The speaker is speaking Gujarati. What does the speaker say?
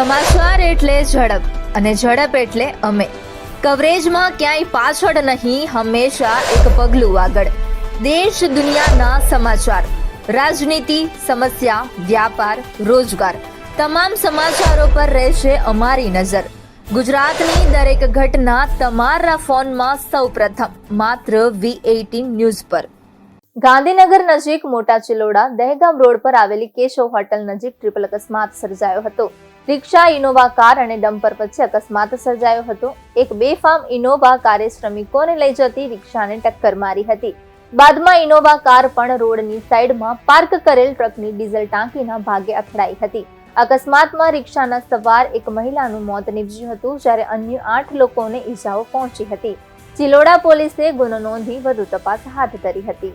સમાચાર એટલે ઝડપ અને ઝડપ એટલે અમે. કવરેજમાં ક્યાંય પાછળ નહીં, હંમેશા એક પગલું આગળ. દેશ દુનિયાના સમાચાર, રાજનીતિ, સમસ્યા, વ્યાપાર, રોજગાર, તમામ સમાચારો પર રહેશે અમારી નજર. ગુજરાતની દરેક ઘટના તમારા ફોનમાં સૌપ્રથમ માત્ર V18 ન્યૂઝ પર. ગાંધીનગર નજીક મોટા ચિલોડા દહેગામ રોડ પર આવેલી કેશવ હોટલ નજીક ટ્રિપલ અકસ્માત સર્જાયો હતો. રિક્ષા, ઇનોવા કાર અને ડમ્પર વચ્ચે અકસ્માત સર્જાયો હતો. એક બેફામ ઇનોવા કારે શ્રમિકોને લઈ જતી રિક્ષાને ટક્કર મારી હતી. બાદમાં ઇનોવા કાર પણ રોડની સાઈડમાં પાર્ક કરેલ ટ્રકની ડીઝલ ટાંકીના ભાગે અથડાઈ હતી. અકસ્માતમાં રિક્ષાના સવાર એક મહિલાનું મોત નીપજ્યું હતું, જ્યારે અન્ય 8 લોકોને ઈજાઓ પહોંચી હતી. ચિલોડા પોલીસે ગુનો નોંધી વધુ તપાસ હાથ ધરી હતી.